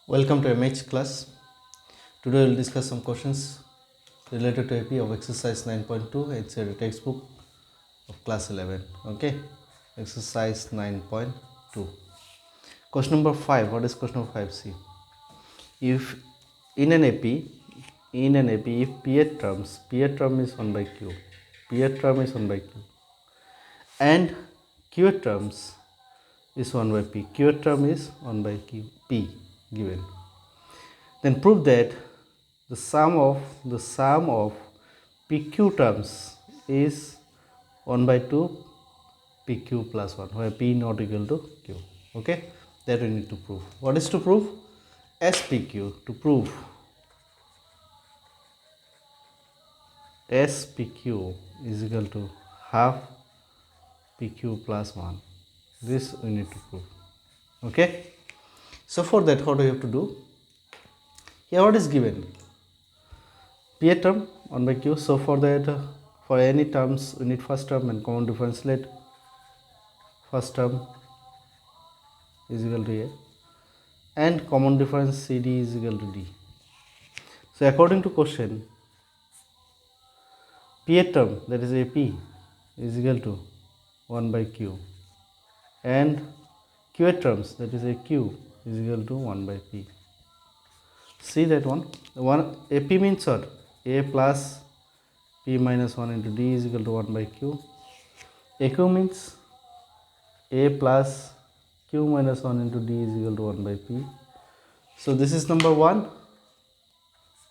Welcome to MH class. Today we will discuss some questions related to AP of exercise 9.2 inside the textbook of class 11. Okay, exercise 9.2. Question number 5. What is question number 5? See, if in an AP, if Pth term is 1 by Q, Pth term is 1 by Q, and Qth terms is 1 by P, Qth term is 1 by Q, P given. Then prove that the sum of PQ terms is 1 by 2 PQ plus 1, where P not equal to Q. Okay, that we need to prove. What is to prove? SPQ. To prove SPQ is equal to half PQ plus 1. This we need to prove. Okay, so for that, what do you have to do? Here what is given? P term 1 by Q. So for that, for any terms we need first term and common difference. Let first term is equal to A and common difference CD is equal to D. So according to question, P term, that is AP, is equal to 1 by Q, and Q terms, that is AQ, is equal to 1 by P. See that one? AP means what? A plus P minus 1 into D is equal to 1 by Q. AQ means A plus Q minus 1 into D is equal to 1 by P. So this is number 1,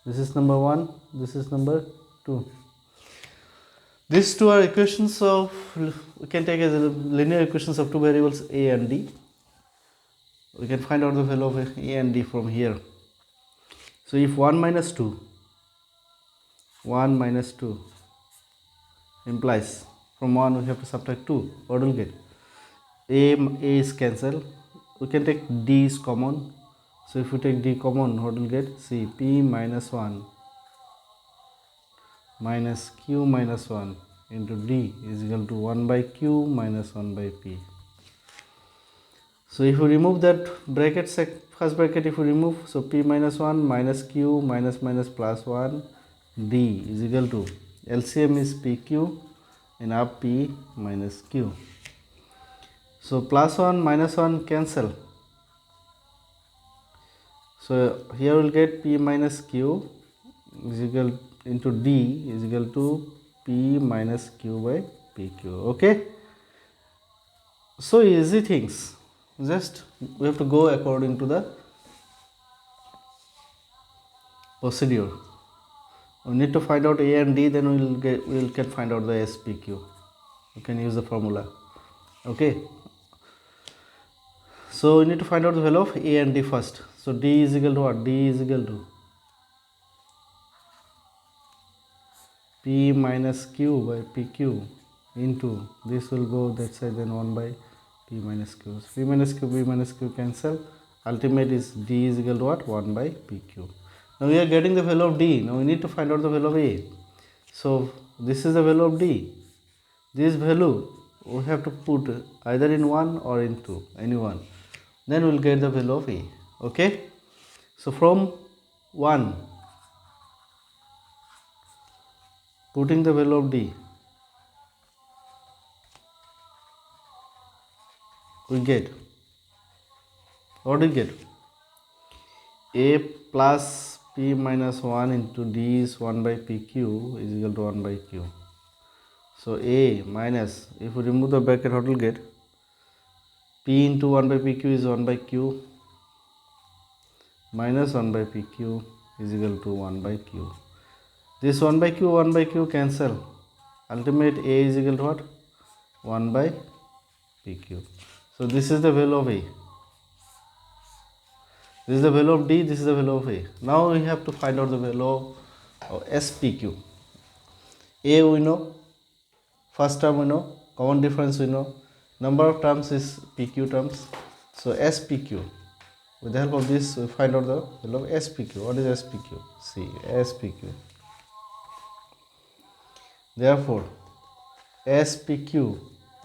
this is number 1, this is number 2. These two are equations of, we can take as linear equations of two variables A and D. We can find out the value of A and D from here. So if 1 minus 2 implies from 1 we have to subtract 2, what will get? A is cancelled. We can take D is common. So if we take D common, what will get? See, P minus 1 minus Q minus 1 into D is equal to 1 by Q minus 1 by P. So if we remove that bracket, first bracket if we remove, so P minus 1 minus Q minus plus 1 D is equal to, LCM is PQ and up P minus Q. So plus 1 minus 1 cancel. So here we will get P minus Q is equal into D is equal to P minus Q by PQ. Okay. So easy things. Just we have to go according to the procedure. We need to find out A and D, then we can find out the SPQ. You can use the formula. Okay. So we need to find out the value of A and D first. So D is equal to what? D is equal to P minus Q by PQ into, this will go that side, then 1 by P minus Q. P minus Q cancel. Ultimate is D is equal to what? 1 by PQ. Now we are getting the value of D. Now we need to find out the value of A. So this is the value of D. This value we have to put either in 1 or in 2, any one. Then we will get the value of A. Okay. So from 1, putting the value of D, we get, what do we get? A plus P minus 1 into D is 1 by PQ is equal to 1 by Q. So A minus, if we remove the bracket, what will get? P into 1 by PQ is 1 by Q minus 1 by PQ is equal to 1 by Q. This 1 by Q cancel. Ultimate A is equal to what? 1 by PQ. So this is the value of A. This is the value of D, this is the value of A. Now we have to find out the value of SPQ. A we know, first term we know, common difference we know, number of terms is PQ terms. So SPQ, with the help of this we find out the value of SPQ. What is SPQ? See, SPQ. Therefore, SPQ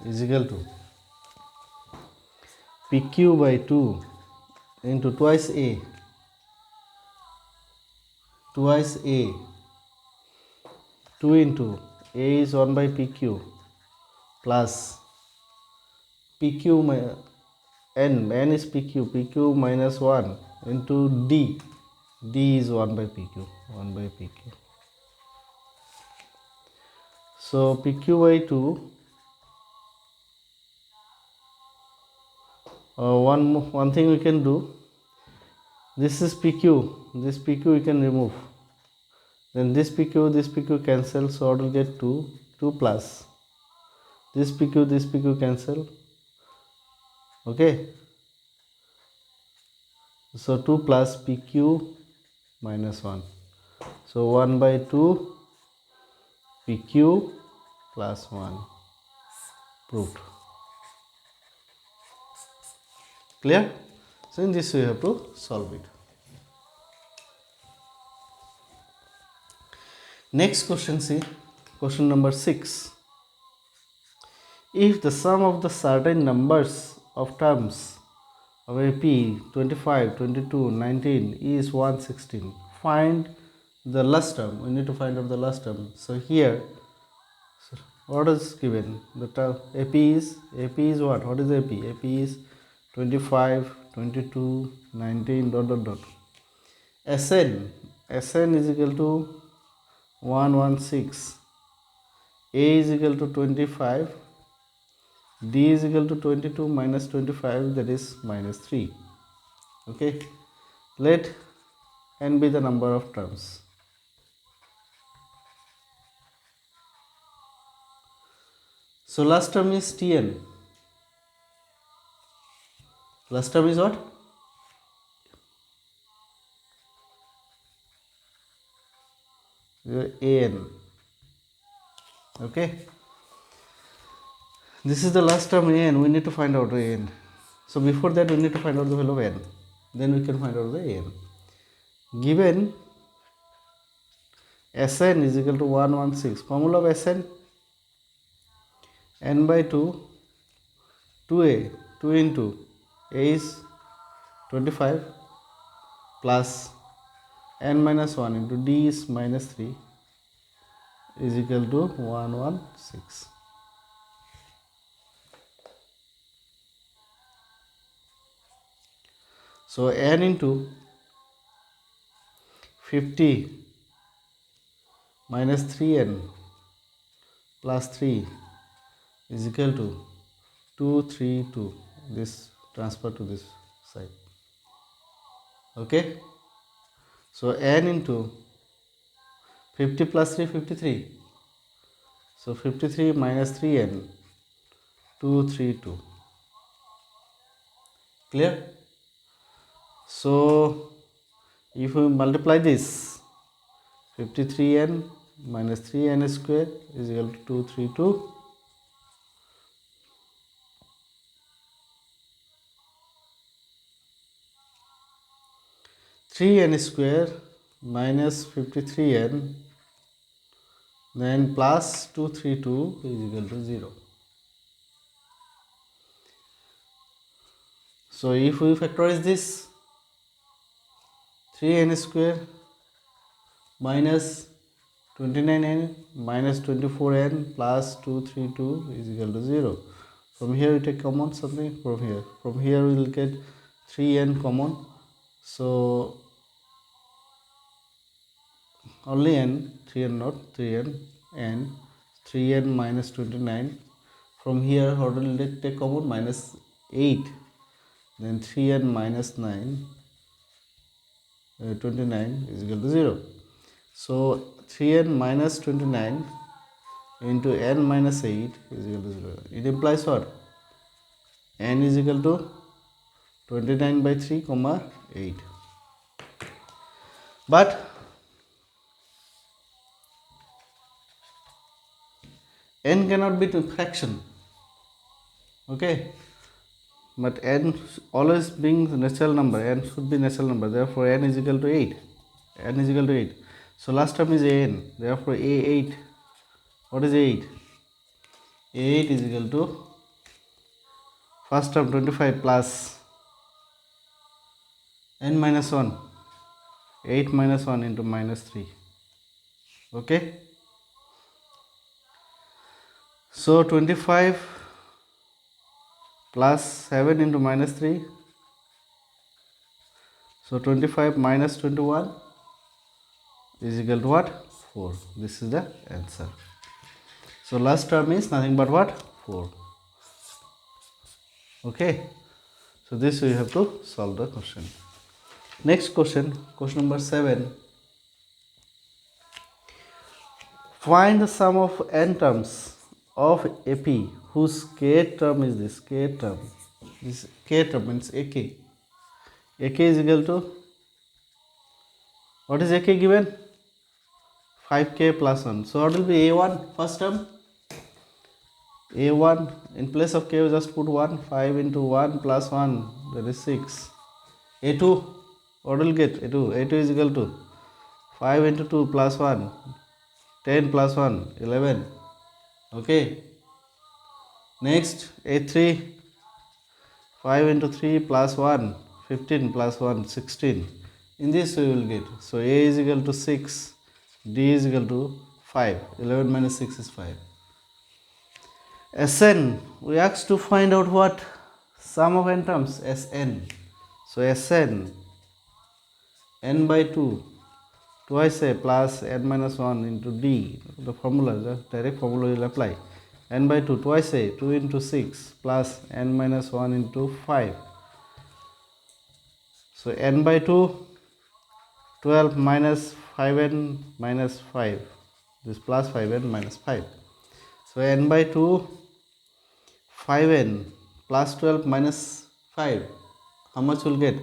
is equal to PQ by 2 into twice A twice A, 2 into A is 1 by PQ plus PQ n is PQ, PQ minus 1 into D, D is 1 by PQ, 1 by PQ. So PQ by 2, one thing we can do, this is PQ, this PQ we can remove, then this PQ cancel, so I will get 2 plus this PQ cancel, okay, so 2 plus PQ minus 1, so 1 by 2 PQ plus 1, proved. Clear? So in this way you have to solve it. Next question, see question number 6. If the sum of the certain numbers of terms of AP 25, 22, 19 is 116, find the last term. We need to find out the last term. So here, what is given? The term AP is what? What is AP? AP is 25, 22, 19 dot dot dot. Sn is equal to 116. A is equal to 25. D is equal to 22 minus 25, that is minus 3. Okay, let n be the number of terms. So last term is Tn. Last term is what? An. Okay, this is the last term an. We need to find out an. So before that we need to find out the value of n, then we can find out the an. Given Sn is equal to 116, formula of Sn, n by 2, 2a, 2 into a is 25 plus n minus 1 into d is minus 3 is equal to 116. So n into 50 minus 3n plus 3 is equal to 232. This transfer to this side. Okay. So n into 50 plus 3, 53. So 53 minus 3n, 232. Clear? So if we multiply this, 53n minus 3n square is equal to 232. n square minus 53n then plus 232 is equal to 0. So if we factorize this, 3n square minus 29n minus 24n plus 232 is equal to 0. From here we take common something from here. From here we will get 3n common. So only n, 3n not 3n, and 3n minus 29. From here how will it take common? Minus 8. Then 3n minus 9, 29 is equal to 0. So 3n minus 29 into n minus 8 is equal to 0. It implies what? N is equal to 29 by 3 comma 8. But n cannot be fraction. Okay, but n always being the natural number, n should be natural number, therefore n is equal to 8. N is equal to 8. So last term is an, therefore a8. What is 8? A8 is equal to first term 25 plus n minus 1 8 minus 1 into minus 3. Okay. So 25 plus 7 into minus 3. So 25 minus 21 is equal to what? 4. This is the answer. So last term is nothing but what? 4. Okay. So this we have to solve the question. Next question, question number 7. Find the sum of n terms of AP whose k term is this k term. This k term means AK. AK is equal to, what is AK given? 5k plus 1. So what will be A1 first term? A1 in place of k we just put 1. 5 into 1 plus 1, that is 6. A2, what will get? A2 is equal to 5 into 2 plus 1, 10 plus 1, 11. Okay. Next, A3, 5 into 3 plus 1, 15 plus 1, 16. In this we will get. So A is equal to 6, D is equal to 5. 11 minus 6 is 5. Sn, we asked to find out what? Sum of n terms, Sn. So Sn, n by 2, twice a plus n minus 1 into D. The formula, the direct formula will apply. N by 2, twice a, 2 into 6 plus n minus 1 into 5. So n by 2, 12 minus 5n minus 5. This plus 5n minus 5. So n by 2, 5n plus 12 minus 5. How much will get?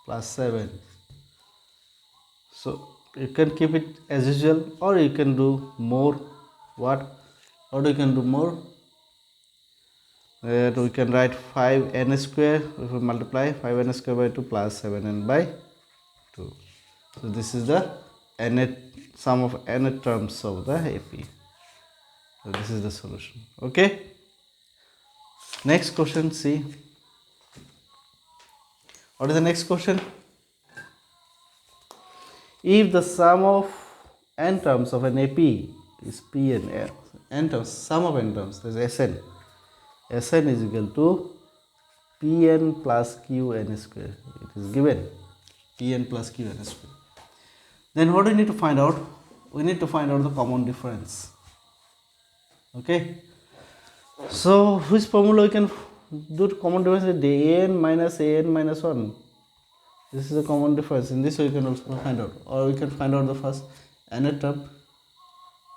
Plus 7. So you can keep it as usual, or you can do more. What you can do more? We can write 5n square. If we multiply 5n square by 2 plus 7n by 2. So this is the sum of n terms of the AP. So this is the solution. Okay. Next question, see. What is the next question? If the sum of n terms of an AP is Pn, n terms, sum of n terms, that is Sn. Sn is equal to Pn plus Qn square. It is given. Pn plus Qn square. Then what do we need to find out? We need to find out the common difference. Okay. So which formula we can do common difference? An minus 1. This is a common difference. In this way we can also find out. Or we can find out the first n term.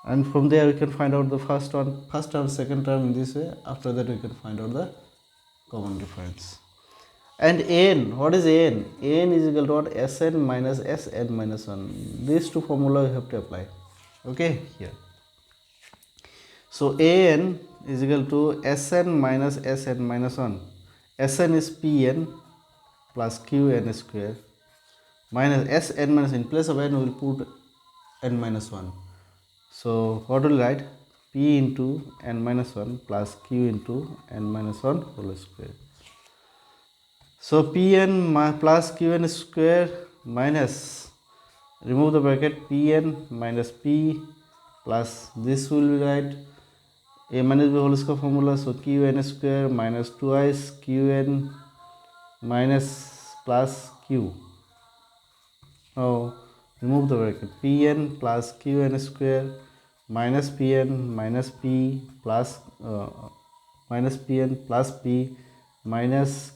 And from there we can find out the first term, second term in this way. After that we can find out the common difference. And an, what is an? An is equal to what? Sn minus Sn minus 1. These two formula we have to apply. Okay, here. So an is equal to Sn minus Sn minus 1. Sn is Pn plus Qn square minus Sn minus, in place of n we will put n minus 1. So what will write? P into n minus 1 plus Q into n minus 1 whole square. So Pn plus Qn square minus, remove the bracket, Pn minus P plus this will be write a minus b whole square formula. So Qn square minus twice Qn minus plus Q. Now remove the bracket, Pn plus Qn square minus Pn minus P plus minus Pn plus P minus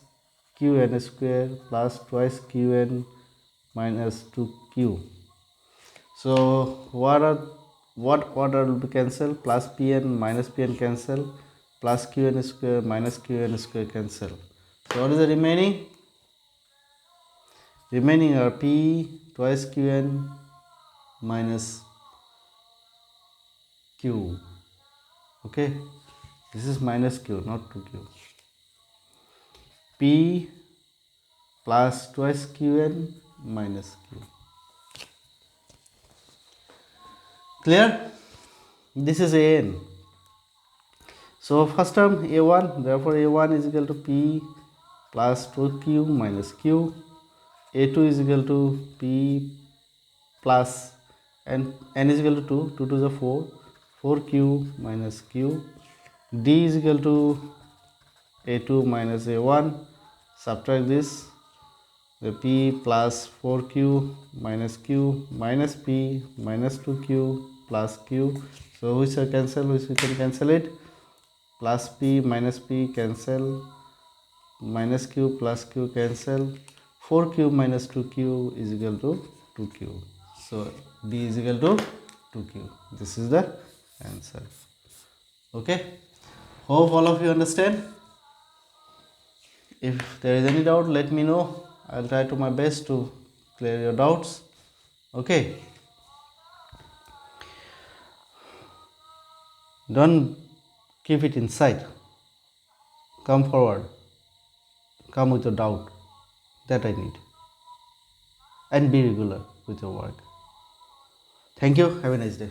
Qn square plus twice Qn minus 2Q. So what order will be cancelled? Plus Pn minus Pn cancel, plus Qn square minus Qn square cancel. So what is the remaining? Remaining are P twice Qn minus Q. Okay, this is minus Q, not 2Q. P plus twice Qn minus Q. Clear? This is An. So first term A1, therefore A1 is equal to P plus 2Q minus Q. A2 is equal to P plus n is equal to 2, 2 to the 4, 4q minus q, d is equal to a2 minus a1, subtract this, the p plus 4q minus q minus p minus 2q plus q. So which are cancel, which we can cancel it, plus p minus p cancel, minus q plus q cancel, 4q minus 2q is equal to 2q. So d is equal to 2q. This is the answer. Okay, hope all of you understand. If there is any doubt, let me know. I'll try to my best to clear your doubts. Okay, don't keep it inside. Come forward, come with your doubt, that I need, and be regular with your work. Thank you. Have a nice day.